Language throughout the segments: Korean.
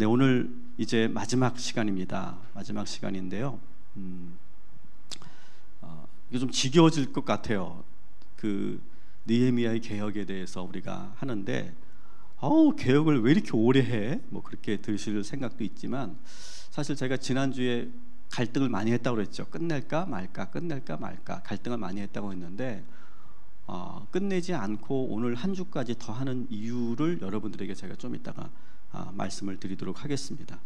네, 오늘 이제 마지막 시간입니다. 마지막 시간인데요. 이게 좀 지겨워질 것 같아요. 그 느헤미야의 개혁에 대해서 우리가 하는데, 개혁을 왜 이렇게 오래 해? 뭐 그렇게 들으실 생각도 있지만, 사실 제가 지난주에 갈등을 많이 했다고 그랬죠. 끝낼까 말까, 끝낼까 말까 갈등을 많이 했다고 했는데, 끝내지 않고 오늘 한 주까지 더 하는 이유를 여러분들에게 제가 좀 이따가 말씀을 드리도록 하겠습니다.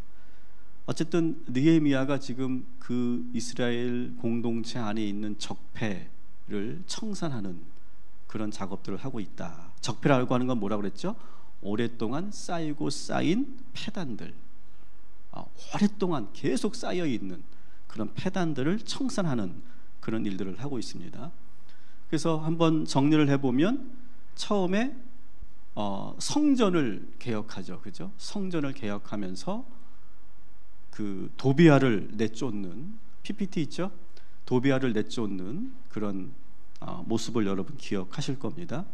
어쨌든 느헤미야가 지금 그 이스라엘 공동체 안에 있는 적폐를 청산하는 그런 작업들을 하고 있다. 적폐라고 하는 건 뭐라고 그랬죠? 오랫동안 쌓이고 쌓인 폐단들, 오랫동안 계속 쌓여 있는 그런 폐단들을 청산하는 그런 일들을 하고 있습니다. 그래서 한번 정리를 해보면 처음에 성전을 개혁하죠, 그죠? 성전을 개혁하면서 그 도비아를 내쫓는 PPT 있죠? 도비아를 내쫓는 그런 모습을 여러분 기억하실 겁니다.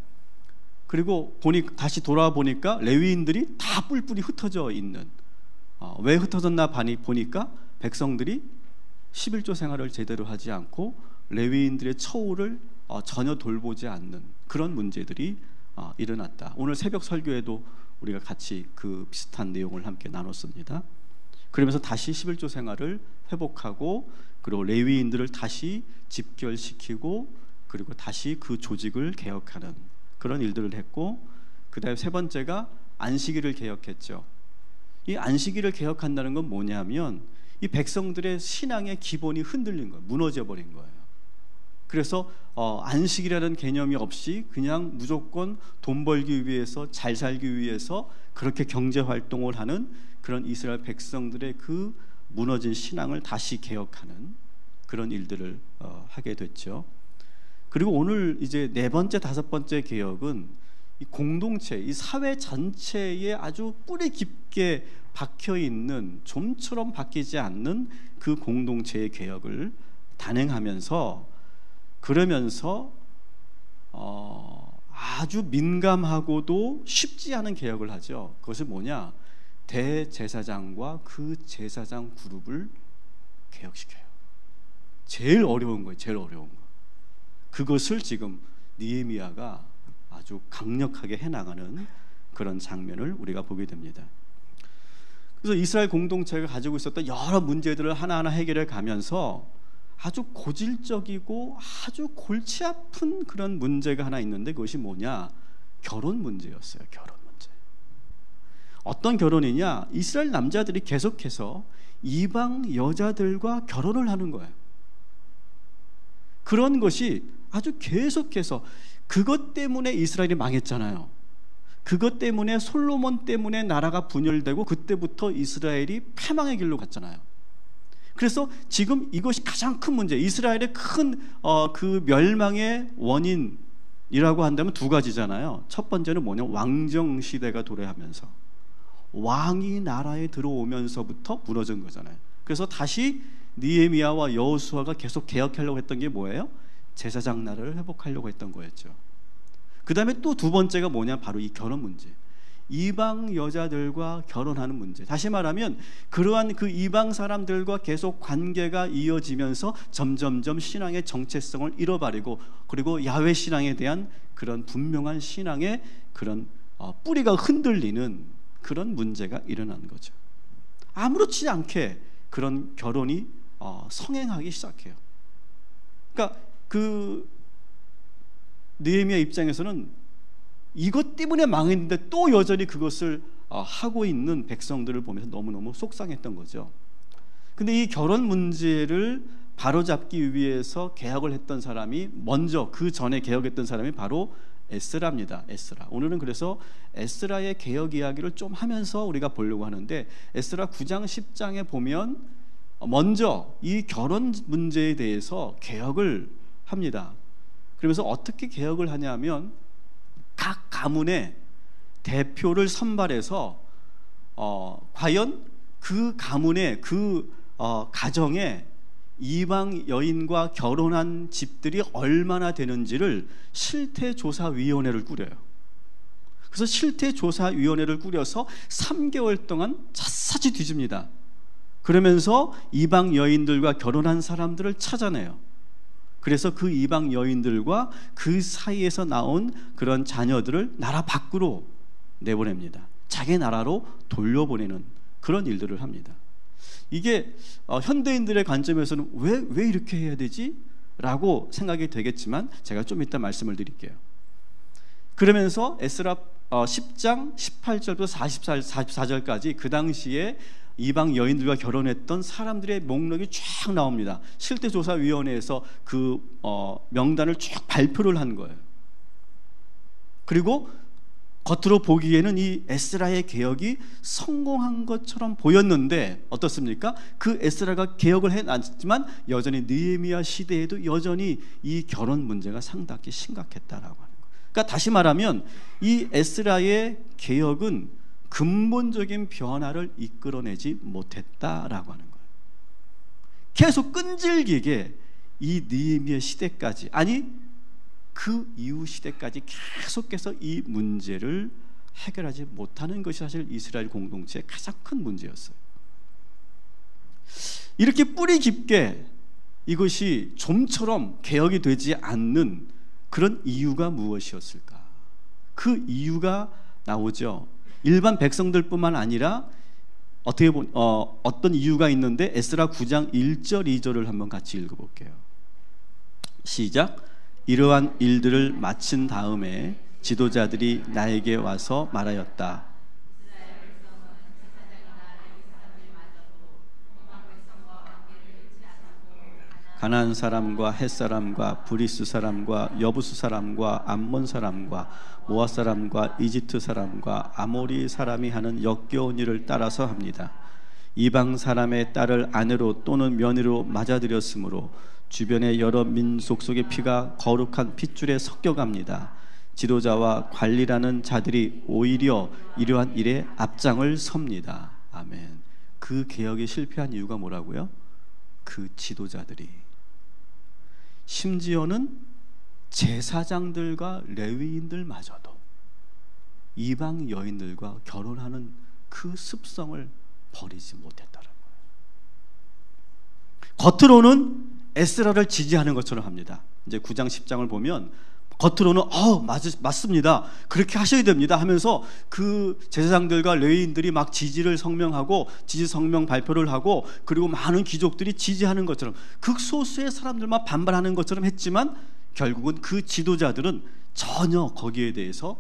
그리고 다시 돌아와 보니까 레위인들이 다 뿔뿔이 흩어져 있는, 왜 흩어졌나 보니까 백성들이 11조 생활을 제대로 하지 않고 레위인들의 처우를 전혀 돌보지 않는 그런 문제들이 일어났다. 오늘 새벽 설교에도 우리가 같이 그 비슷한 내용을 함께 나눴습니다. 그러면서 다시 11조 생활을 회복하고, 그리고 레위인들을 다시 집결시키고, 그리고 다시 그 조직을 개혁하는 그런 일들을 했고, 그 다음에 세 번째가 안식일을 개혁했죠. 이 안식일을 개혁한다는 건 뭐냐면 이 백성들의 신앙의 기본이 흔들린 거예요. 무너져 버린 거예요. 그래서 안식이라는 개념이 없이 그냥 무조건 돈 벌기 위해서, 잘 살기 위해서 그렇게 경제 활동을 하는 그런 이스라엘 백성들의 그 무너진 신앙을 다시 개혁하는 그런 일들을 하게 됐죠. 그리고 오늘 이제 네 번째, 다섯 번째 개혁은 이 공동체, 이 사회 전체에 아주 뿌리 깊게 박혀 있는, 좀처럼 바뀌지 않는 그 공동체의 개혁을 단행하면서, 그러면서 아주 민감하고도 쉽지 않은 개혁을 하죠. 그것이 뭐냐? 대제사장과 그 제사장 그룹을 개혁시켜요. 제일 어려운 거예요. 제일 어려운 거. 그것을 지금 느헤미야가 아주 강력하게 해나가는 그런 장면을 우리가 보게 됩니다. 그래서 이스라엘 공동체가 가지고 있었던 여러 문제들을 하나하나 해결해 가면서 아주 고질적이고 아주 골치 아픈 그런 문제가 하나 있는데, 그것이 뭐냐? 결혼 문제였어요. 결혼 문제. 어떤 결혼이냐? 이스라엘 남자들이 계속해서 이방 여자들과 결혼을 하는 거예요. 그런 것이 아주 계속해서, 그것 때문에 이스라엘이 망했잖아요. 그것 때문에, 솔로몬 때문에 나라가 분열되고 그때부터 이스라엘이 패망의 길로 갔잖아요. 그래서 지금 이것이 가장 큰 문제, 이스라엘의 큰 그 멸망의 원인이라고 한다면 두 가지잖아요. 첫 번째는 뭐냐? 왕정 시대가 도래하면서, 왕이 나라에 들어오면서부터 무너진 거잖아요. 그래서 다시 느헤미야와 여호수아가 계속 개혁하려고 했던 게 뭐예요? 제사장 나라를 회복하려고 했던 거였죠. 그 다음에 또 두 번째가 뭐냐? 바로 이 결혼 문제, 이방 여자들과 결혼하는 문제. 다시 말하면 그러한 그 이방 사람들과 계속 관계가 이어지면서 점점점 신앙의 정체성을 잃어버리고, 그리고 야훼 신앙에 대한 그런 분명한 신앙의 그런 뿌리가 흔들리는 그런 문제가 일어난 거죠. 아무렇지 않게 그런 결혼이 성행하기 시작해요. 그러니까 그 느헤미야 입장에서는 이것 때문에 망했는데 또 여전히 그것을 하고 있는 백성들을 보면서 너무너무 속상했던 거죠. 근데 이 결혼 문제를 바로잡기 위해서 개혁을 했던 사람이, 먼저 그 전에 개혁했던 사람이 바로 에스라입니다. 에스라. 오늘은 그래서 에스라의 개혁 이야기를 좀 하면서 우리가 보려고 하는데, 에스라 9장 10장에 보면 먼저 이 결혼 문제에 대해서 개혁을 합니다. 그러면서 어떻게 개혁을 하냐면, 각 가문의 대표를 선발해서 과연 그 가문의 그 가정에 이방 여인과 결혼한 집들이 얼마나 되는지를 실태조사위원회를 꾸려요. 그래서 실태조사위원회를 꾸려서 3개월 동안 샅샅이 뒤집니다. 그러면서 이방 여인들과 결혼한 사람들을 찾아내요. 그래서 그 이방 여인들과 그 사이에서 나온 그런 자녀들을 나라 밖으로 내보냅니다. 자기 나라로 돌려보내는 그런 일들을 합니다. 이게 현대인들의 관점에서는 왜 이렇게 해야 되지? 라고 생각이 되겠지만 제가 좀 이따 말씀을 드릴게요. 그러면서 에스라 10장 18절부터 44절까지 그 당시에 이방 여인들과 결혼했던 사람들의 목록이 쫙 나옵니다. 실태조사위원회에서 그 명단을 쭉 발표를 한 거예요. 그리고 겉으로 보기에는 이 에스라의 개혁이 성공한 것처럼 보였는데 어떻습니까? 그 에스라가 개혁을 해놨지만 여전히 느헤미야 시대에도 여전히 이 결혼 문제가 상당히 심각했다라고 하는 거예요. 그러니까 다시 말하면 이 에스라의 개혁은 근본적인 변화를 이끌어내지 못했다라고 하는 거예요. 계속 끈질기게 이 느헤미야 시대까지, 아니 그 이후 시대까지 계속해서 이 문제를 해결하지 못하는 것이 사실 이스라엘 공동체의 가장 큰 문제였어요. 이렇게 뿌리 깊게 이것이 좀처럼 개혁이 되지 않는 그런 이유가 무엇이었을까? 그 이유가 나오죠. 일반 백성들뿐만 아니라 어떤 이유가 있는데 에스라 9장 1절 2절을 한번 같이 읽어볼게요. 시작. 이러한 일들을 마친 다음에 지도자들이 나에게 와서 말하였다. 가나안 사람과 헷 사람과 브리스 사람과 여부스 사람과 암몬 사람과 모압 사람과 이집트 사람과 아모리 사람이 하는 역겨운 일을 따라서 합니다. 이방 사람의 딸을 아내로 또는 며느리로 맞아들였으므로 주변의 여러 민족 속의 피가 거룩한 핏줄에 섞여갑니다. 지도자와 관리라는 자들이 오히려 이러한 일에 앞장을 섭니다. 아멘. 그 개혁이 실패한 이유가 뭐라고요? 그 지도자들이, 심지어는 제사장들과 레위인들마저도 이방 여인들과 결혼하는 그 습성을 버리지 못했다는 거예요. 겉으로는 에스라를 지지하는 것처럼 합니다. 이제 9장 10장을 보면 겉으로는 맞습니다, 그렇게 하셔야 됩니다 하면서 그 제사장들과 레위인들이 막 지지를 성명하고 지지 성명 발표를 하고, 그리고 많은 귀족들이 지지하는 것처럼 극소수의 사람들만 반발하는 것처럼 했지만 결국은 그 지도자들은 전혀 거기에 대해서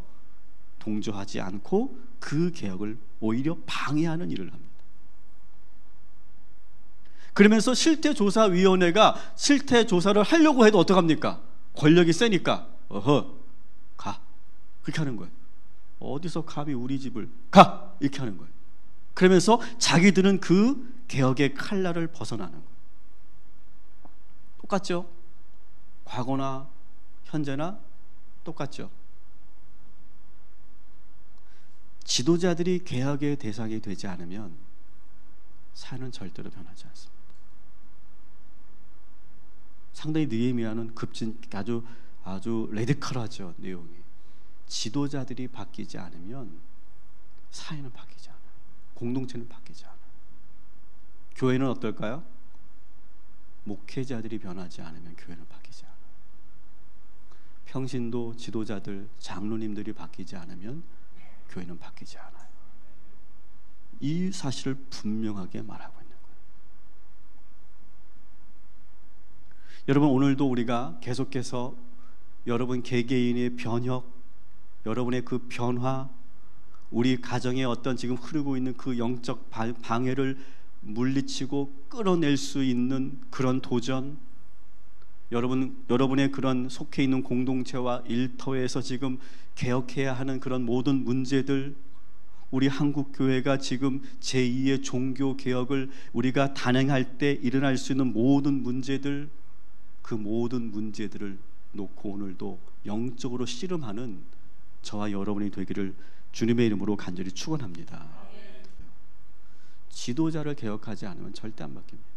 동조하지 않고 그 개혁을 오히려 방해하는 일을 합니다. 그러면서 실태조사위원회가 실태조사를 하려고 해도 어떡합니까? 권력이 세니까 가, 그렇게 하는 거예요. 어디서 감히 우리 집을 가, 이렇게 하는 거예요. 그러면서 자기들은 그 개혁의 칼날을 벗어나는 거예요. 똑같죠? 과거나 현재나 똑같죠? 지도자들이 개혁의 대상이 되지 않으면 사회는 절대로 변하지 않습니다. 상당히 느헤미야는 아주 레디컬하죠. 내용이. 지도자들이 바뀌지 않으면 사회는 바뀌지 않아요. 공동체는 바뀌지 않아요. 교회는 어떨까요? 목회자들이 변하지 않으면 교회는 바뀌지 않아요. 평신도 지도자들, 장로님들이 바뀌지 않으면 교회는 바뀌지 않아요. 이 사실을 분명하게 말하고 있는 거예요. 여러분, 오늘도 우리가 계속해서 여러분 개개인의 변혁, 여러분의 그 변화, 우리 가정에 어떤 지금 흐르고 있는 그 영적 방해를 물리치고 끌어낼 수 있는 그런 도전, 여러분의 그런 속해 있는 공동체와 일터에서 지금 개혁해야 하는 그런 모든 문제들, 우리 한국교회가 지금 제2의 종교개혁을 우리가 단행할 때 일어날 수 있는 모든 문제들, 그 모든 문제들을 놓고 오늘도 영적으로 씨름하는 저와 여러분이 되기를 주님의 이름으로 간절히 축원합니다. 지도자를 개혁하지 않으면 절대 안 바뀝니다.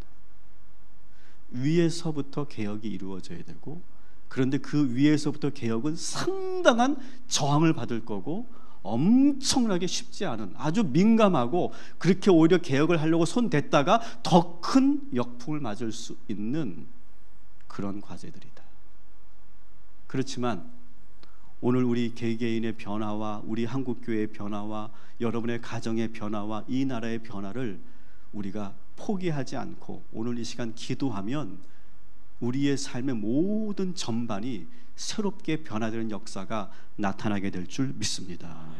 위에서부터 개혁이 이루어져야 되고, 그런데 그 위에서부터 개혁은 상당한 저항을 받을 거고 엄청나게 쉽지 않은, 아주 민감하고 그렇게 오히려 개혁을 하려고 손 댔다가 더 큰 역풍을 맞을 수 있는 그런 과제들이다. 그렇지만 오늘 우리 개개인의 변화와 우리 한국교회의 변화와 여러분의 가정의 변화와 이 나라의 변화를 우리가 포기하지 않고 오늘 이 시간 기도하면 우리의 삶의 모든 전반이 새롭게 변화되는 역사가 나타나게 될 줄 믿습니다.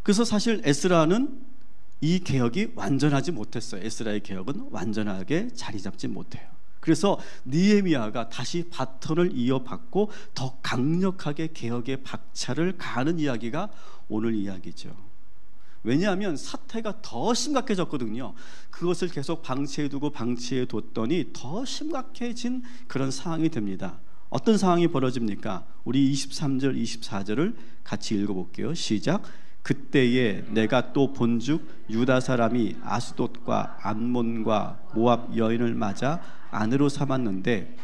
그래서 사실 에스라는 이 개혁이 완전하지 못했어요. 에스라의 개혁은 완전하게 자리 잡지 못해요. 그래서 느헤미야가 다시 바톤을 이어받고 더 강력하게 개혁의 박차를 가하는 이야기가 오늘 이야기죠. 왜냐하면 사태가 더 심각해졌거든요. 그것을 계속 방치해두고 방치해뒀더니 더 심각해진 그런 상황이 됩니다. 어떤 상황이 벌어집니까? 우리 23절 24절을 같이 읽어볼게요. 시작. 그때에 내가 또 본즉 유다 사람이 아스돗과 암몬과 모압 여인을 맞아 아내로 삼았는데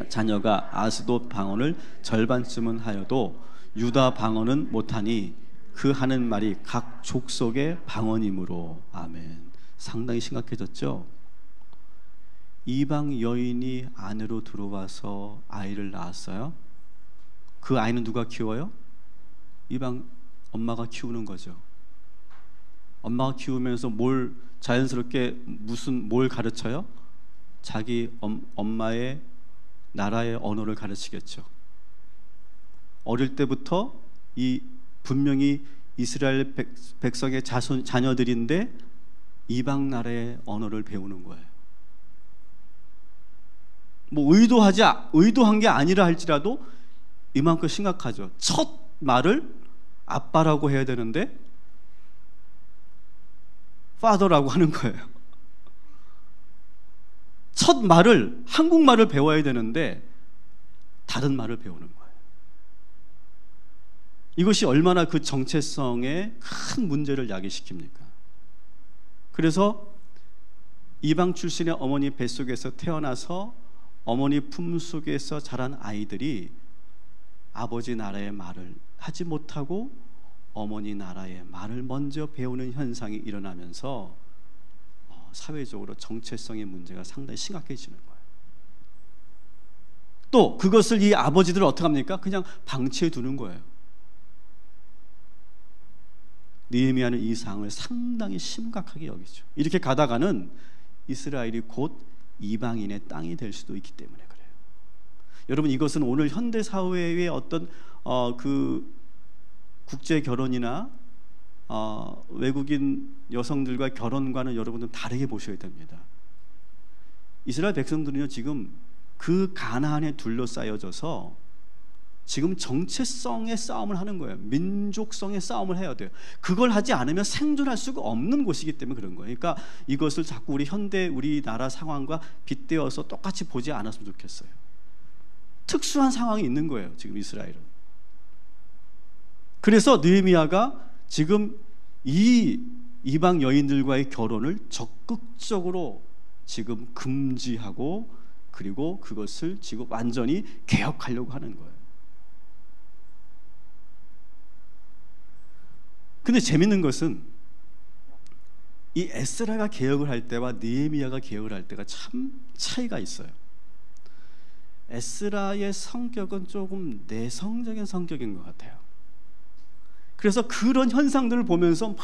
자녀가 아스돗 방언을 절반쯤은 하여도 유다 방언은 못하니 그 하는 말이 각 족속의 방언이므로. 아멘. 상당히 심각해졌죠. 이방 여인이 아내로 들어와서 아이를 낳았어요. 그 아이는 누가 키워요? 이방 엄마가 키우는 거죠. 엄마가 키우면서 뭘 자연스럽게 뭘 가르쳐요? 자기 엄마의 나라의 언어를 가르치겠죠. 어릴 때부터 이 분명히 이스라엘 백성의 자녀들인데 이방 나라의 언어를 배우는 거예요. 뭐 의도한 게 아니라 할지라도 이만큼 심각하죠. 첫 말을 아빠라고 해야 되는데 father라고 하는 거예요. 첫 말을 한국말을 배워야 되는데 다른 말을 배우는 거예요. 이것이 얼마나 그 정체성에 큰 문제를 야기시킵니까? 그래서 이방 출신의 어머니 뱃속에서 태어나서 어머니 품속에서 자란 아이들이 아버지 나라의 말을 하지 못하고 어머니 나라의 말을 먼저 배우는 현상이 일어나면서 사회적으로 정체성의 문제가 상당히 심각해지는 거예요. 또 그것을 이 아버지들은 어떻게 합니까? 그냥 방치해 두는 거예요. 느헤미야는 이 상황을 상당히 심각하게 여기죠. 이렇게 가다가는 이스라엘이 곧 이방인의 땅이 될 수도 있기 때문에 그래요. 여러분, 이것은 오늘 현대 사회의 어떤 그 국제 결혼이나 외국인 여성들과 결혼과는 여러분들 다르게 보셔야 됩니다. 이스라엘 백성들은요, 지금 그 가나안에 둘러싸여져서 지금 정체성의 싸움을 하는 거예요. 민족성의 싸움을 해야 돼요. 그걸 하지 않으면 생존할 수가 없는 곳이기 때문에 그런 거예요. 그러니까 이것을 자꾸 우리나라 상황과 빗대어서 똑같이 보지 않았으면 좋겠어요. 특수한 상황이 있는 거예요, 지금 이스라엘은. 그래서 느헤미야가 지금 이 이방 여인들과의 결혼을 적극적으로 지금 금지하고 그리고 그것을 지금 완전히 개혁하려고 하는 거예요. 근데 재밌는 것은 이 에스라가 개혁을 할 때와 느헤미야가 개혁을 할 때가 참 차이가 있어요. 에스라의 성격은 조금 내성적인 성격인 것 같아요. 그래서 그런 현상들을 보면서 막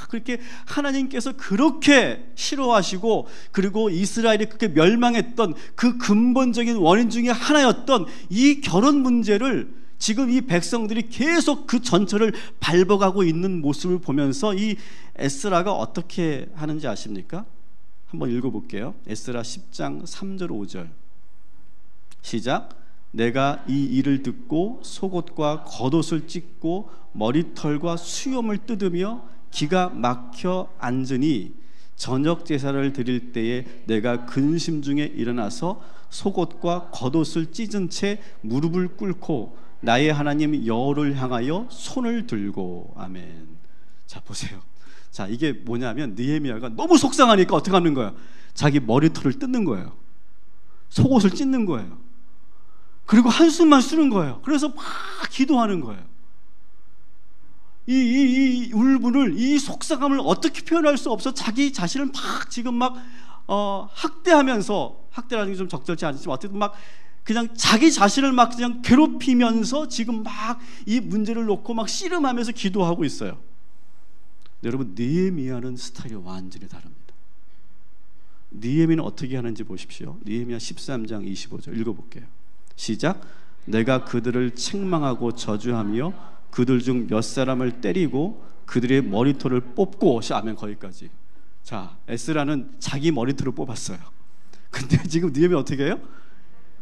그렇게 하나님께서 그렇게 싫어하시고 그리고 이스라엘이 그렇게 멸망했던 그 근본적인 원인 중에 하나였던 이 결혼 문제를 지금 이 백성들이 계속 그 전철을 밟아가고 있는 모습을 보면서 이 에스라가 어떻게 하는지 아십니까? 한번 읽어볼게요. 에스라 10장 3절 5절 시작. 내가 이 일을 듣고 속옷과 겉옷을 찢고 머리털과 수염을 뜯으며 기가 막혀 앉으니 저녁 제사를 드릴 때에 내가 근심 중에 일어나서 속옷과 겉옷을 찢은 채 무릎을 꿇고 나의 하나님 여호와를 향하여 손을 들고. 아멘. 자, 보세요. 자, 이게 뭐냐면 느헤미야가 너무 속상하니까 어떻게 하는 거예요? 자기 머리털을 뜯는 거예요. 속옷을 찢는 거예요. 그리고 한숨만 쉬는 거예요. 그래서 막 기도하는 거예요. 이 울분을, 이 속상함을 어떻게 표현할 수 없어 자기 자신을 막 지금 막 학대하면서, 학대라는 게 좀 적절치 않지만 어쨌든 막 그냥 자기 자신을 막 그냥 괴롭히면서 지금 막 이 문제를 놓고 막 씨름하면서 기도하고 있어요. 여러분, 느헤미야는 스타일이 완전히 다릅니다. 느헤미야는 어떻게 하는지 보십시오. 느헤미야 13장 25절 읽어볼게요. 시작. 내가 그들을 책망하고 저주하며 그들 중 몇 사람을 때리고 그들의 머리털을 뽑고, 아멘, 거기까지. 자, 에스라는 자기 머리털을 뽑았어요. 근데 지금 느헤미야 어떻게 해요?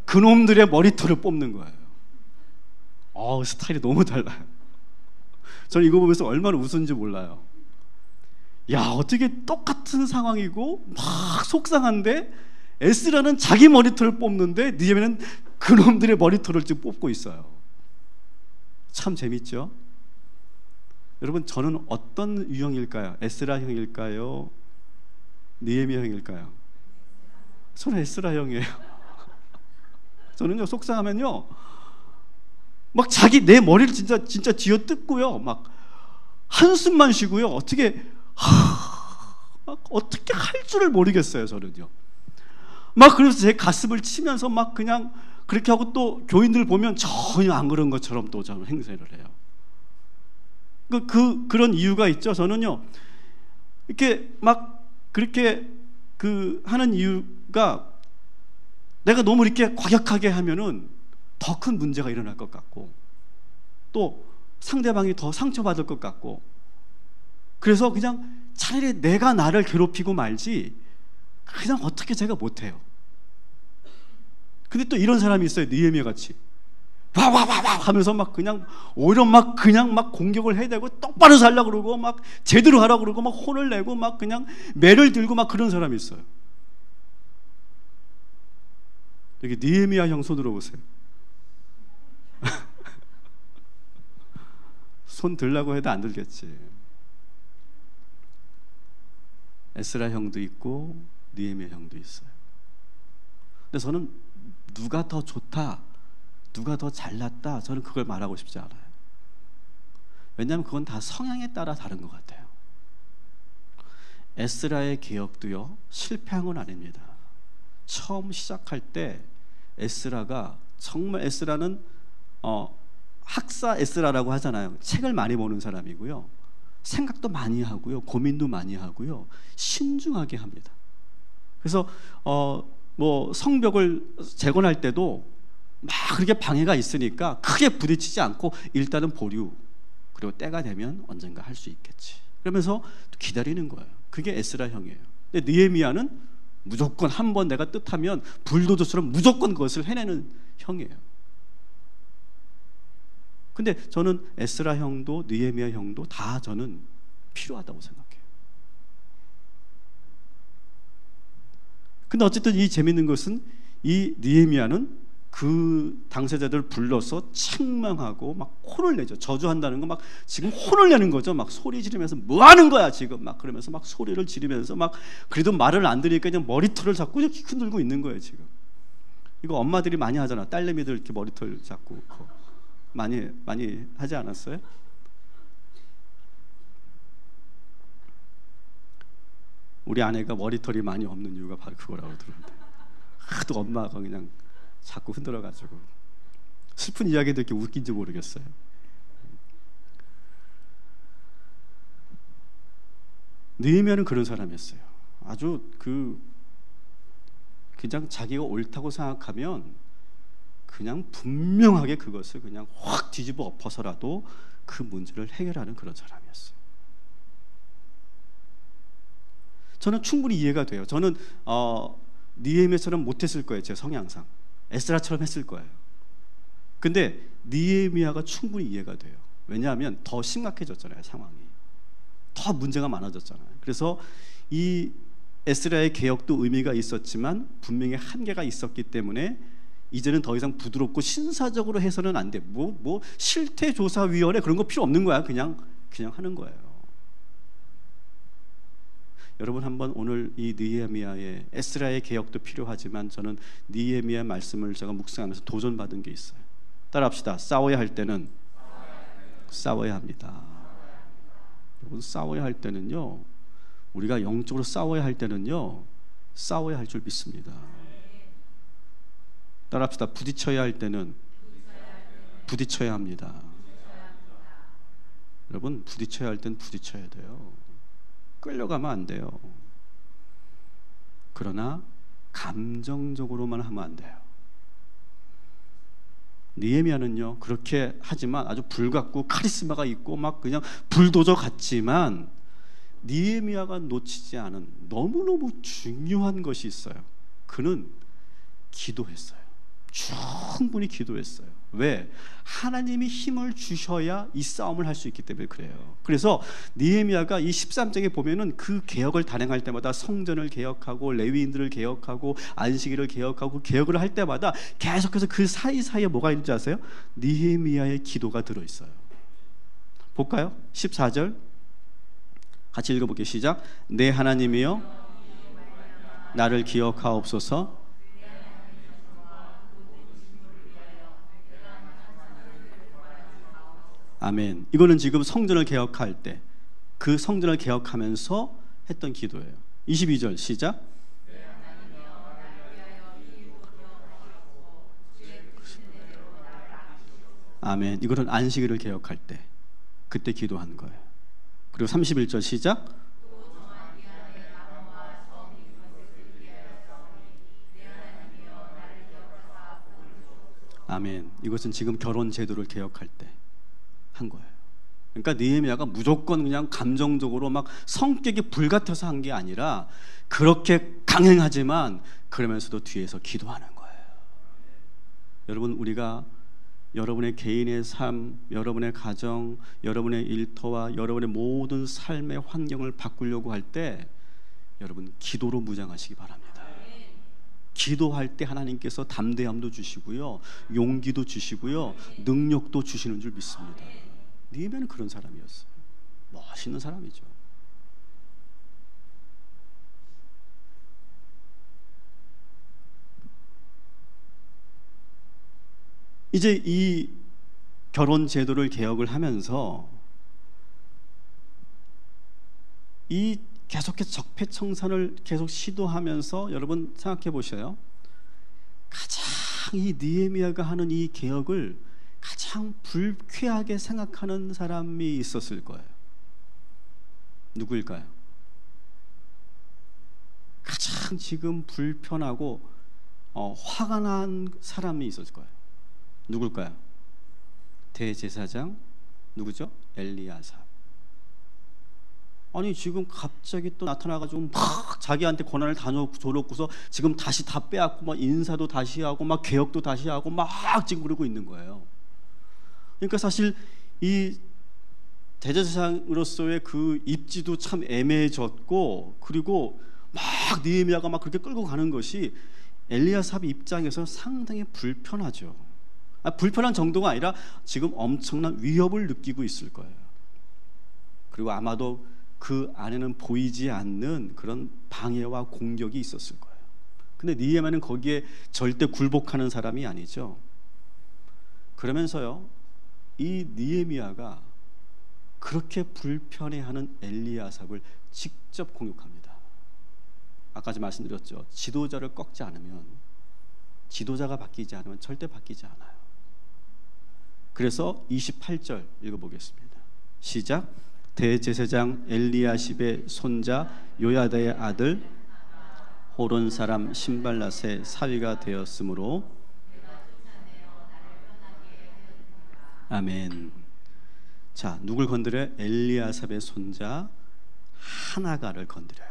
그놈들의 머리털을 뽑는 거예요. 스타일이 너무 달라요. 저는 이거 보면서 얼마나 웃은지 몰라요. 야, 어떻게 똑같은 상황이고 막 속상한데 에스라는 자기 머리털을 뽑는데 느헤미야는 그놈들의 머리털을 지금 뽑고 있어요. 참 재밌죠? 여러분, 저는 어떤 유형일까요? 에스라 형일까요? 느헤미야 형일까요? 저는 에스라 형이에요. 저는요, 속상하면요 막 자기 내 머리를 진짜 쥐어뜯고요, 막 한숨만 쉬고요, 어떻게 할 줄을 모르겠어요. 저는요 막 그래서 제 가슴을 치면서 막 그냥 그렇게 하고, 또 교인들 보면 전혀 안 그런 것처럼 또 저는 행세를 해요. 그런 이유가 있죠. 저는요 이렇게 막 그렇게 하는 이유가, 내가 너무 이렇게 과격하게 하면은 더 큰 문제가 일어날 것 같고, 또 상대방이 더 상처받을 것 같고, 그래서 그냥 차라리 내가 나를 괴롭히고 말지 그냥 어떻게 제가 못해요. 근데 또 이런 사람이 있어요. 느헤미야 같이 와와와와 하면서 막 그냥 오히려 막 그냥 막 공격을 해야 되고, 똑바로 살려고 그러고 막 제대로 하라고 그러고 막 혼을 내고 막 그냥 매를 들고 막 그런 사람이 있어요. 여기 느헤미야 형 손으로 보세요. 손 들라고 해도 안 들겠지. 에스라 형도 있고 느헤미야 형도 있어요. 근데 저는 누가 더 좋다, 누가 더 잘났다, 저는 그걸 말하고 싶지 않아요. 왜냐하면 그건 다 성향에 따라 다른 것 같아요. 에스라의 개혁도요 실패한 건 아닙니다. 처음 시작할 때 에스라가 정말, 에스라는 학사 에스라라고 하잖아요. 책을 많이 보는 사람이고요, 생각도 많이 하고요, 고민도 많이 하고요, 신중하게 합니다. 그래서 뭐 성벽을 재건할 때도 막 그렇게 방해가 있으니까 크게 부딪히지 않고 일단은 보류, 그리고 때가 되면 언젠가 할 수 있겠지, 그러면서 기다리는 거예요. 그게 에스라 형이에요. 근데 느헤미야는 무조건 한번 내가 뜻하면 불도저처럼 무조건 그것을 해내는 형이에요. 근데 저는 에스라 형도 느헤미야 형도 다 저는 필요하다고 생각해요. 근데 어쨌든 이 재밌는 것은, 이 느헤미야는 그 당사자들을 불러서 책망하고 막 혼을 내죠. 저주한다는 거, 막 지금 혼을 내는 거죠. 막 소리 지르면서 뭐 하는 거야 지금, 막 그러면서 막 소리를 지르면서 막, 그래도 말을 안 들으니까 그냥 머리털을 잡고 이렇게 흔들고 있는 거예요 지금. 이거 엄마들이 많이 하잖아. 딸내미들 이렇게 머리털 잡고 많이 하지 않았어요? 우리 아내가 머리털이 많이 없는 이유가 바로 그거라고 들었는데, 하도 엄마가 그냥 자꾸 흔들어가지고, 슬픈 이야기도 이렇게 웃긴지 모르겠어요. 느헤미야는 그런 사람이었어요. 아주 그냥 자기가 옳다고 생각하면 그냥 분명하게 그것을 그냥 확 뒤집어 엎어서라도 그 문제를 해결하는 그런 사람이었어요. 저는 충분히 이해가 돼요. 저는 느헤미야처럼 못했을 거예요. 제 성향상 에스라처럼 했을 거예요. 근데 느헤미야가 충분히 이해가 돼요. 왜냐하면 더 심각해졌잖아요. 상황이 더 문제가 많아졌잖아요. 그래서 이 에스라의 개혁도 의미가 있었지만 분명히 한계가 있었기 때문에 이제는 더 이상 부드럽고 신사적으로 해서는 안 돼. 뭐 실태조사위원회 그런 거 필요 없는 거야. 그냥 하는 거예요. 여러분 한번 오늘 이 느헤미야의 에스라의 개혁도 필요하지만 저는 느헤미야 말씀을 제가 묵상하면서 도전받은 게 있어요. 따라합시다. 싸워야 할 때는 싸워야 합니다. 여러분 싸워야 할 때는요, 우리가 영적으로 싸워야 할 때는요, 싸워야 할 줄 믿습니다. 따라합시다. 부딪혀야 할 때는 부딪혀야 합니다. 여러분 부딪혀야 할 땐 부딪혀야 돼요. 끌려가면 안 돼요. 그러나 감정적으로만 하면 안 돼요. 느헤미야는요 그렇게 하지만 아주 불같고 카리스마가 있고 막 그냥 불도저 같지만 느헤미야가 놓치지 않은 너무너무 중요한 것이 있어요. 그는 기도했어요. 충분히 기도했어요. 왜? 하나님이 힘을 주셔야 이 싸움을 할 수 있기 때문에 그래요. 그래서 느헤미야가 이 13장에 보면은 그 개혁을 단행할 때마다 성전을 개혁하고 레위인들을 개혁하고 안식일을 개혁하고 개혁을 할 때마다 계속해서 그 사이사이에 뭐가 있는지 아세요? 느헤미야의 기도가 들어있어요. 볼까요? 14절 같이 읽어볼게요. 시작. 내 하나님이여 나를 기억하옵소서. 아멘. 이거는 지금 성전을 개혁할 때 그 성전을 개혁하면서 했던 기도예요. 22절 시작. 아멘. 이거는 안식일을 개혁할 때 그때 기도한 거예요. 그리고 31절 시작. 아멘. 이것은 지금 결혼 제도를 개혁할 때 한 거예요. 그러니까 느헤미야가 무조건 그냥 감정적으로 막 성격이 불같아서 한 게 아니라 그렇게 강행하지만 그러면서도 뒤에서 기도하는 거예요. 여러분 우리가 여러분의 개인의 삶, 여러분의 가정, 여러분의 일터와 여러분의 모든 삶의 환경을 바꾸려고 할 때 여러분 기도로 무장하시기 바랍니다. 기도할 때 하나님께서 담대함도 주시고요, 용기도 주시고요, 능력도 주시는 줄 믿습니다. 느헤미야는 그런 사람이었어요. 멋있는 사람이죠. 이제 이 결혼 제도를 개혁을 하면서 이 계속해서 적폐청산을 계속 시도하면서 여러분 생각해 보셔요. 가장 이 느헤미야가 하는 이 개혁을 가장 불쾌하게 생각하는 사람이 있었을 거예요. 누구일까요? 가장 지금 불편하고 화가 난 사람이 있었을 거예요. 누굴까요? 대제사장 누구죠? 엘리야삽. 아니 지금 갑자기 또 나타나가지고 막 자기한테 권한을 다 줘놓고서 지금 다시 다 빼앗고 막 인사도 다시 하고 막 개혁도 다시 하고 막 지금 그러고 있는 거예요. 그러니까 사실 이 대제사장으로서의 그 입지도 참 애매해졌고, 그리고 막 느헤미야가 막 그렇게 끌고 가는 것이 엘리야삽 입장에서 상당히 불편하죠. 불편한 정도가 아니라 지금 엄청난 위협을 느끼고 있을 거예요. 그리고 아마도 그 안에는 보이지 않는 그런 방해와 공격이 있었을 거예요. 근데 느헤미야는 거기에 절대 굴복하는 사람이 아니죠. 그러면서요, 이 느헤미야가 그렇게 불편해하는 엘리야삽을 직접 공격합니다. 아까 말씀드렸죠. 지도자를 꺾지 않으면, 지도자가 바뀌지 않으면 절대 바뀌지 않아요. 그래서 28절 읽어보겠습니다. 시작. 대제사장 엘리야십의 손자 요야다의 아들 호론 사람 신발랏의 사위가 되었으므로. 아멘. 자, 누굴 건드려요? 엘리야삽의 손자 하나가를 건드려요.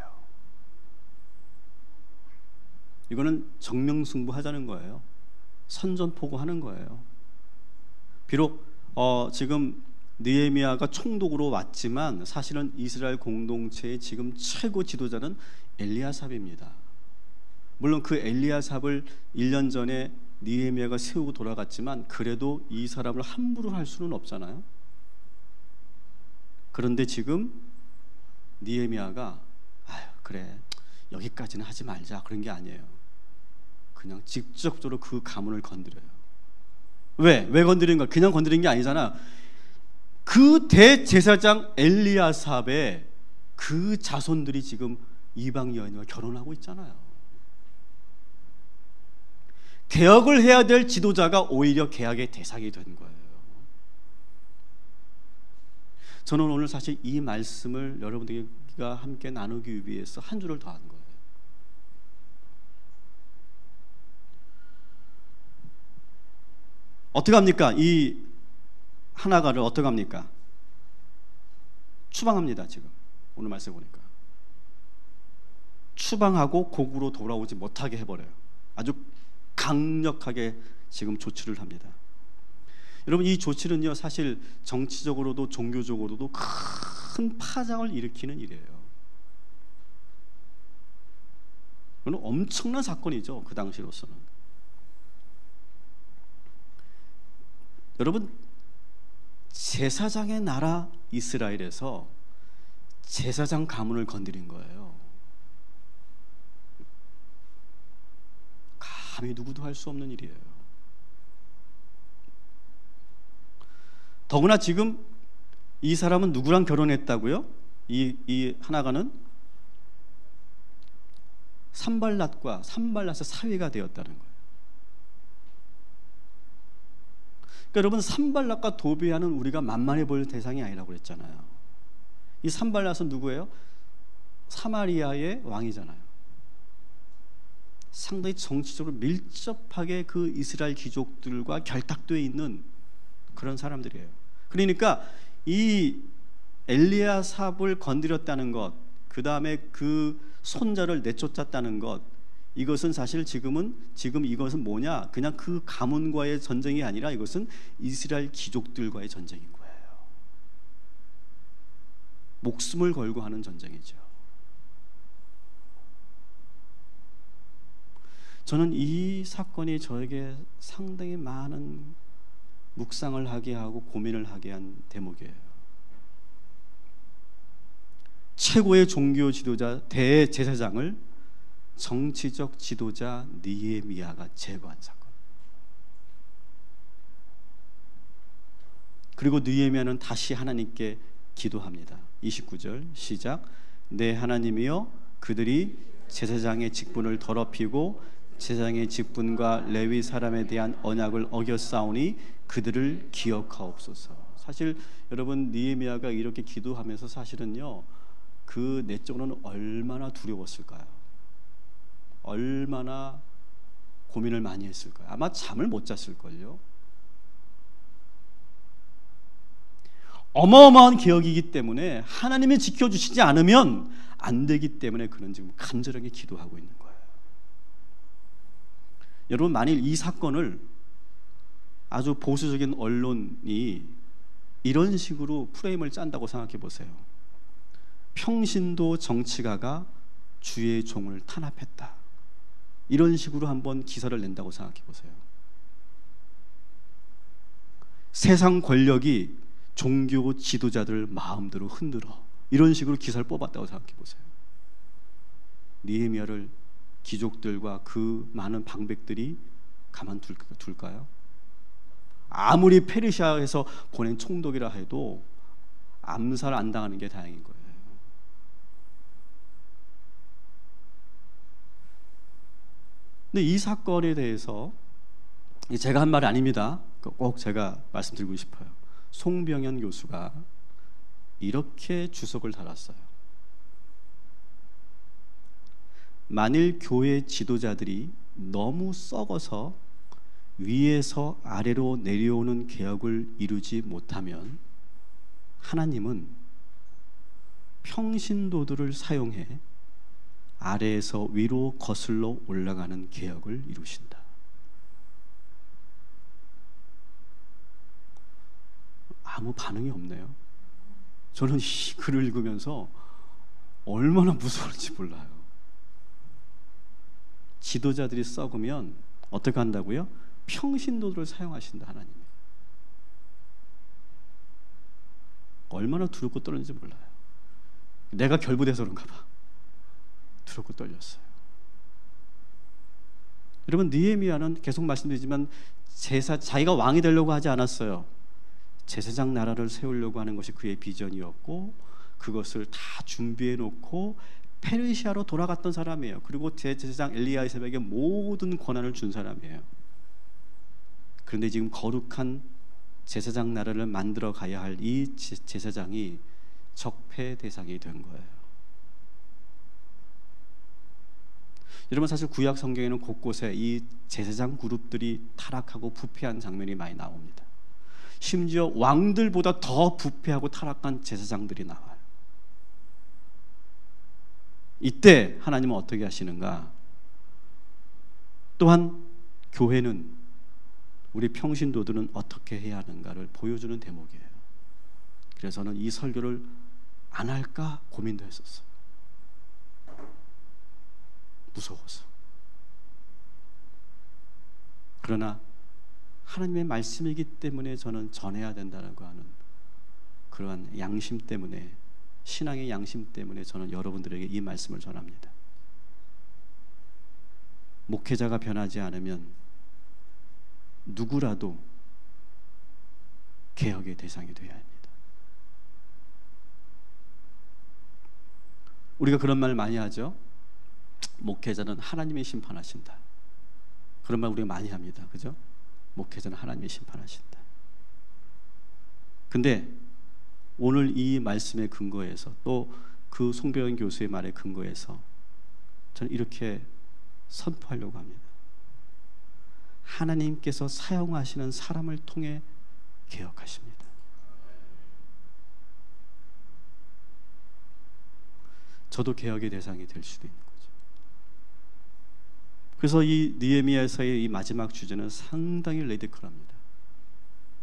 이거는 정명승부하자는 거예요. 선전포고하는 거예요. 비록 지금 느헤미야가 총독으로 왔지만 사실은 이스라엘 공동체의 지금 최고 지도자는 엘리야삽입니다. 물론 그 엘리야삽을 1년 전에 느헤미야가 세우고 돌아갔지만 그래도 이 사람을 함부로 할 수는 없잖아요. 그런데 지금 느헤미야가 그래 여기까지는 하지 말자 그런 게 아니에요. 그냥 직접적으로 그 가문을 건드려요. 왜 건드리는 거야? 그냥 건드린 게 아니잖아. 그 대제사장 엘리야삽의 그 자손들이 지금 이방 여인과 결혼하고 있잖아요. 개혁을 해야 될 지도자가 오히려 개혁의 대상이 된 거예요. 저는 오늘 사실 이 말씀을 여러분들과 함께 나누기 위해서 한 줄을 더 한 거예요. 어떻게 합니까? 이 하나가를 어떻게 합니까? 추방합니다. 지금 오늘 말씀 보니까 추방하고 고국으로 돌아오지 못하게 해버려요. 아주 강력하게 지금 조치를 합니다. 여러분 이 조치는요 사실 정치적으로도 종교적으로도 큰 파장을 일으키는 일이에요. 이건 엄청난 사건이죠. 그 당시로서는. 여러분 제사장의 나라 이스라엘에서 제사장 가문을 건드린 거예요. 감히 누구도 할 수 없는 일이에요. 더구나 지금 이 사람은 누구랑 결혼했다고요? 이 하나가는 산발랏의 사위가 되었다는 거예요. 그러니까 여러분 산발랏과 도비아는 우리가 만만해 보일 대상이 아니라고 그랬잖아요. 이 산발랏은 누구예요? 사마리아의 왕이잖아요. 상당히 정치적으로 밀접하게 그 이스라엘 귀족들과 결탁되어 있는 그런 사람들이에요. 그러니까 이 엘리야삽을 건드렸다는 것, 그 다음에 그 손자를 내쫓았다는 것, 이것은 사실 지금 이것은 뭐냐? 그냥 그 가문과의 전쟁이 아니라 이것은 이스라엘 귀족들과의 전쟁인 거예요. 목숨을 걸고 하는 전쟁이죠. 저는 이 사건이 저에게 상당히 많은 묵상을 하게 하고 고민을 하게 한 대목이에요. 최고의 종교 지도자 대제사장을 정치적 지도자 느헤미야가 제거한 사건. 그리고 느헤미야는 다시 하나님께 기도합니다. 29절 시작. 내 하나님이여 그들이 제사장의 직분을 더럽히고 제사장의 직분과 레위 사람에 대한 언약을 어겼사오니 그들을 기억하옵소서. 사실 여러분 느헤미야가 이렇게 기도하면서 사실은요 그 내적으로는 얼마나 두려웠을까요? 얼마나 고민을 많이 했을까요? 아마 잠을 못 잤을걸요. 어마어마한 개혁이기 때문에 하나님이 지켜주시지 않으면 안 되기 때문에 그는 지금 간절하게 기도하고 있는 거예요. 여러분 만일 이 사건을 아주 보수적인 언론이 이런 식으로 프레임을 짠다고 생각해 보세요. 평신도 정치가가 주의 종을 탄압했다. 이런 식으로 한번 기사를 낸다고 생각해 보세요. 세상 권력이 종교 지도자들 마음대로 흔들어. 이런 식으로 기사를 뽑았다고 생각해 보세요. 느헤미야를 귀족들과 그 많은 방백들이 가만둘까요? 아무리 페르시아에서 보낸 총독이라 해도 암살 안 당하는 게 다행인 거예요. 근데 이 사건에 대해서 제가 한 말이 아닙니다. 꼭 제가 말씀드리고 싶어요. 송병현 교수가 이렇게 주석을 달았어요. 만일 교회 지도자들이 너무 썩어서 위에서 아래로 내려오는 개혁을 이루지 못하면 하나님은 평신도들을 사용해 아래에서 위로 거슬러 올라가는 개혁을 이루신다. 아무 반응이 없네요. 저는 이 글을 읽으면서 얼마나 무서운지 몰라요. 지도자들이 썩으면 어떻게 한다고요? 평신도들을 사용하신다 하나님이. 얼마나 두렵고 떨는지 몰라요. 내가 결부돼서 그런가 봐. 두렵고 떨렸어요. 여러분, 느헤미야는 계속 말씀드리지만 자기가 왕이 되려고 하지 않았어요. 제사장 나라를 세우려고 하는 것이 그의 비전이었고 그것을 다 준비해 놓고 페르시아로 돌아갔던 사람이에요. 그리고 제사장 엘리야세백에게 모든 권한을 준 사람이에요. 그런데 지금 거룩한 제사장 나라를 만들어 가야 할 이 제사장이 적폐 대상이 된 거예요. 여러분, 사실 구약 성경에는 곳곳에 이 제사장 그룹들이 타락하고 부패한 장면이 많이 나옵니다. 심지어 왕들보다 더 부패하고 타락한 제사장들이 나와요. 이때 하나님은 어떻게 하시는가? 또한 교회는, 우리 평신도들은 어떻게 해야 하는가를 보여주는 대목이에요. 그래서 저는 이 설교를 안 할까 고민도 했었어요. 무서워서. 그러나 하나님의 말씀이기 때문에 저는 전해야 된다고 하는 그러한 양심 때문에, 신앙의 양심 때문에 저는 여러분들에게 이 말씀을 전합니다. 목회자가 변하지 않으면 누구라도 개혁의 대상이 되어야 합니다. 우리가 그런 말 많이 하죠. 목회자는 하나님이 심판하신다. 그런 말 우리가 많이 합니다. 그죠? 목회자는 하나님이 심판하신다. 근데 오늘 이 말씀에 근거해서, 또 그 송병현 교수의 말에 근거해서 저는 이렇게 선포하려고 합니다. 하나님께서 사용하시는 사람을 통해 개혁하십니다. 저도 개혁의 대상이 될 수도 있는 거죠. 그래서 이 느헤미야서의 이 마지막 주제는 상당히 레디컬합니다.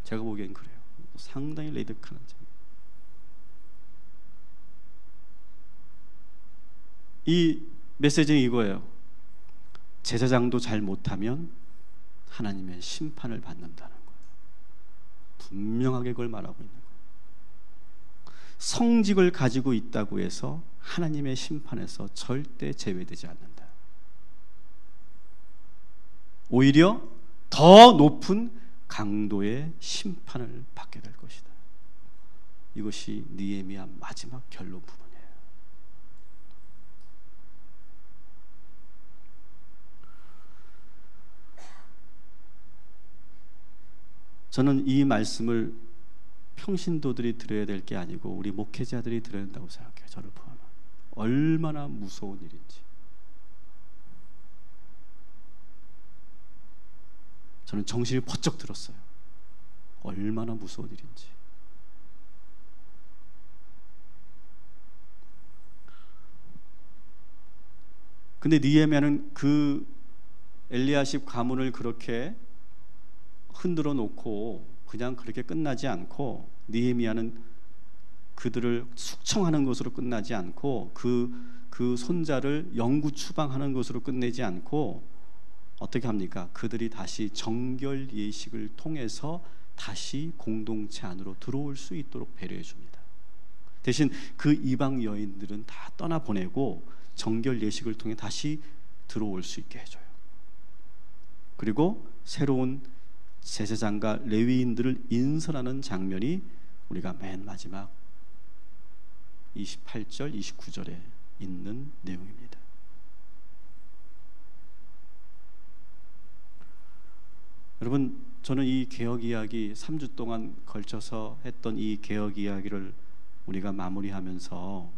제가 보기엔 그래요. 상당히 레디컬한 점. 이 메시지는 이거예요. 제사장도 잘 못하면 하나님의 심판을 받는다는 거예요. 분명하게 그걸 말하고 있는 거예요. 성직을 가지고 있다고 해서 하나님의 심판에서 절대 제외되지 않는다. 오히려 더 높은 강도의 심판을 받게 될 것이다. 이것이 느헤미야 마지막 결론 부분이에요. 저는 이 말씀을 평신도들이 들어야 될 게 아니고 우리 목회자들이 들어야 된다고 생각해요. 저를 포함한. 얼마나 무서운 일인지. 저는 정신이 번쩍 들었어요. 얼마나 무서운 일인지. 근데 느헤미야는 그 엘리야십 가문을 그렇게 흔들어 놓고 그냥 그렇게 끝나지 않고, 느헤미야는 그들을 숙청하는 것으로 끝나지 않고 그 손자를 영구 추방하는 것으로 끝내지 않고 어떻게 합니까? 그들이 다시 정결 예식을 통해서 다시 공동체 안으로 들어올 수 있도록 배려해 줍니다. 대신 그 이방 여인들은 다 떠나보내고 정결 예식을 통해 다시 들어올 수 있게 해줘요. 그리고 새로운 제사장과 레위인들을 인선하는 장면이 우리가 맨 마지막 28절, 29절에 있는 내용입니다. 여러분, 저는 이 개혁 이야기 3주 동안 걸쳐서 했던 이 개혁 이야기를 우리가 마무리하면서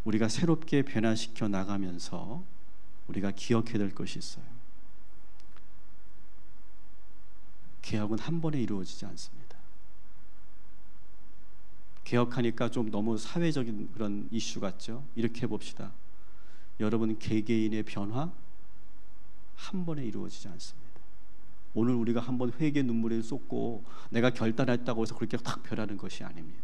우리가 새롭게 변화시켜 나가면서 우리가 기억해야 될 것이 있어요. 개혁은 한 번에 이루어지지 않습니다. 개혁하니까 좀 너무 사회적인 그런 이슈 같죠? 이렇게 해봅시다. 여러분 개개인의 변화 한 번에 이루어지지 않습니다. 오늘 우리가 한번 회개 눈물을 쏟고 내가 결단했다고 해서 그렇게 탁 변하는 것이 아닙니다.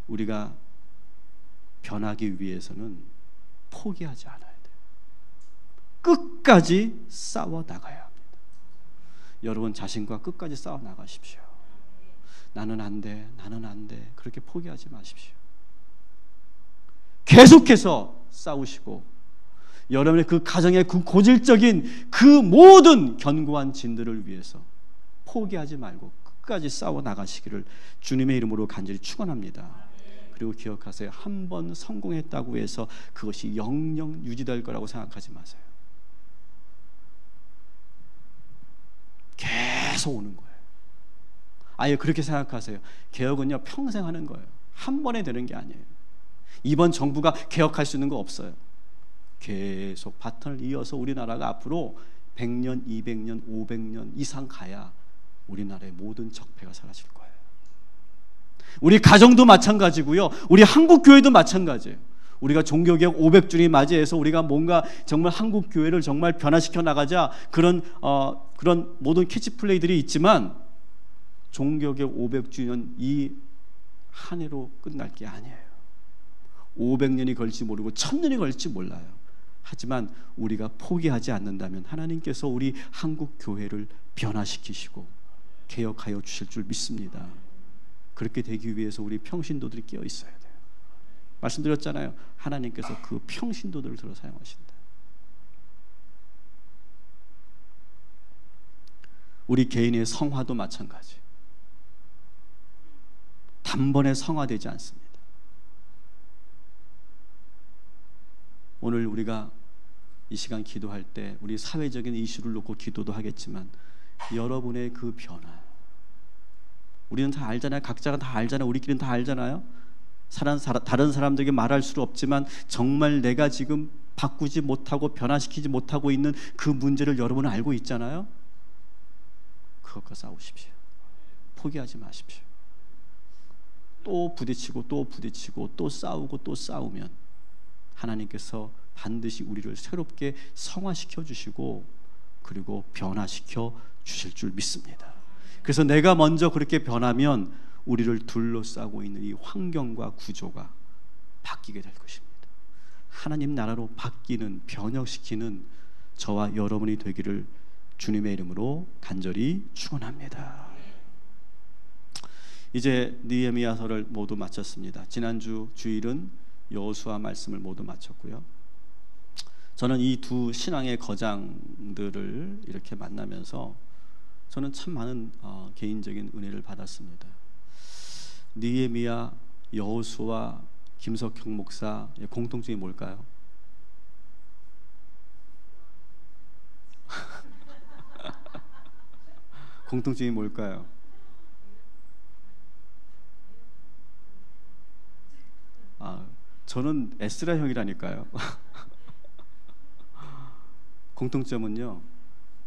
우리가 변하기 위해서는 포기하지 않아야 돼요. 끝까지 싸워 나가야 합니다. 여러분 자신과 끝까지 싸워 나가십시오. 나는 안 돼, 나는 안 돼. 그렇게 포기하지 마십시오. 계속해서 싸우시고 여러분의 그 가정의 그 고질적인 그 모든 견고한 진들을 위해서 포기하지 말고 끝까지 싸워 나가시기를 주님의 이름으로 간절히 축원합니다. 그리고 기억하세요. 한 번 성공했다고 해서 그것이 영영 유지될 거라고 생각하지 마세요. 계속 오는 거예요. 아예 그렇게 생각하세요. 개혁은요 평생 하는 거예요. 한 번에 되는 게 아니에요. 이번 정부가 개혁할 수 있는 거 없어요. 계속 바톤을 이어서 우리나라가 앞으로 100년, 200년, 500년 이상 가야 우리나라의 모든 적폐가 사라질 거예요. 우리 가정도 마찬가지고요. 우리 한국교회도 마찬가지예요. 우리가 종교개혁 500주년 맞이해서 우리가 뭔가 정말 한국교회를 정말 변화시켜 나가자 그런 모든 캐치플레이들이 있지만 종교개혁 500주년 이 한 해로 끝날 게 아니에요. 500년이 걸릴지 모르고 1000년이 걸릴지 몰라요. 하지만 우리가 포기하지 않는다면 하나님께서 우리 한국교회를 변화시키시고 개혁하여 주실 줄 믿습니다. 그렇게 되기 위해서 우리 평신도들이 깨어 있어야 돼요. 말씀드렸잖아요. 하나님께서 그 평신도들을 들어 사용하신다. 우리 개인의 성화도 마찬가지. 단번에 성화되지 않습니다. 오늘 우리가 이 시간 기도할 때 우리 사회적인 이슈를 놓고 기도도 하겠지만 여러분의 그 변화, 우리는 다 알잖아요. 각자가 다 알잖아요. 우리끼리는 다 알잖아요. 다른 사람들에게 말할 수 없지만 정말 내가 지금 바꾸지 못하고 변화시키지 못하고 있는 그 문제를 여러분은 알고 있잖아요. 그것과 싸우십시오. 포기하지 마십시오. 또 부딪히고 또 부딪히고 또 싸우고 또 싸우면 하나님께서 반드시 우리를 새롭게 성화시켜 주시고 그리고 변화시켜 주실 줄 믿습니다. 그래서 내가 먼저 그렇게 변하면 우리를 둘러싸고 있는 이 환경과 구조가 바뀌게 될 것입니다. 하나님 나라로 바뀌는, 변혁시키는 저와 여러분이 되기를 주님의 이름으로 간절히 축원합니다. 이제 느헤미야서를 모두 마쳤습니다. 지난주 주일은 여호수아 말씀을 모두 마쳤고요. 저는 이 두 신앙의 거장들을 이렇게 만나면서 저는 참 많은 개인적인 은혜를 받았습니다. 느헤미야, 여호수아, 김석형 목사의 공통점이 뭘까요? 공통점이 뭘까요? 저는 에스라 형이라니까요. 공통점은요,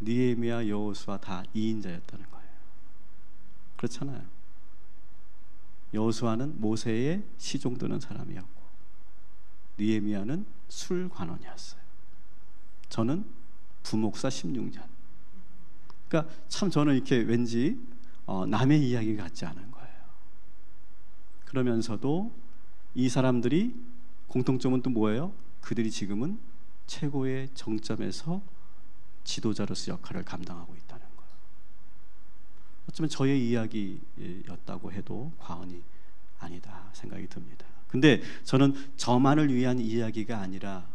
느헤미야, 여호수아 다 2인자였다는 거예요. 그렇잖아요. 여호수아는 모세의 시종 드는 사람이었고 느헤미야는 술관원이었어요. 저는 부목사 16년. 그러니까 참 저는 이렇게 왠지 남의 이야기 같지 않은 거예요. 그러면서도 이 사람들이 공통점은 또 뭐예요? 그들이 지금은 최고의 정점에서 지도자로서 역할을 감당하고 있다는 거예요. 어쩌면 저의 이야기였다고 해도 과언이 아니다 생각이 듭니다. 근데 저는 저만을 위한 이야기가 아니라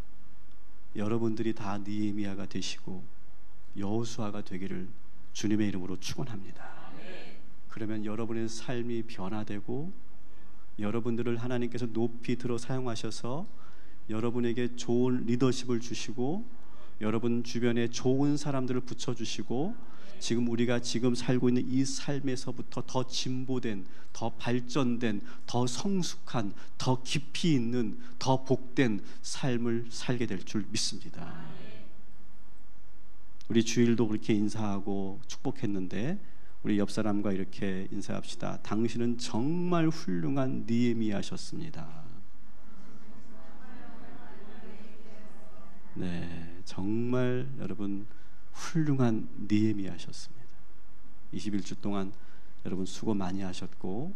여러분들이 다 느헤미야가 되시고 여호수아가 되기를 주님의 이름으로 축원합니다. 그러면 여러분의 삶이 변화되고 여러분들을 하나님께서 높이 들어 사용하셔서 여러분에게 좋은 리더십을 주시고 여러분 주변에 좋은 사람들을 붙여주시고 지금 우리가 지금 살고 있는 이 삶에서부터 더 진보된, 더 발전된, 더 성숙한, 더 깊이 있는, 더 복된 삶을 살게 될 줄 믿습니다. 우리 주일도 그렇게 인사하고 축복했는데 우리 옆 사람과 이렇게 인사합시다. 당신은 정말 훌륭한 느헤미야셨습니다. 네, 정말 여러분 훌륭한 느헤미야셨습니다. 21주 동안 여러분 수고 많이 하셨고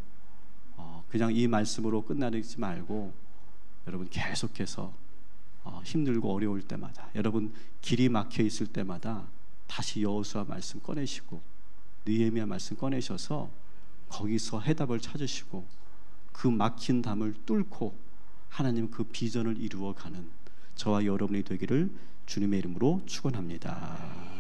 그냥 이 말씀으로 끝나지 말고 여러분 계속해서 힘들고 어려울 때마다 여러분 길이 막혀 있을 때마다 다시 여호수아 말씀 꺼내시고 느헤미야 말씀 꺼내셔서 거기서 해답을 찾으시고 그 막힌 담을 뚫고 하나님 그 비전을 이루어가는 저와 여러분이 되기를 주님의 이름으로 축원합니다.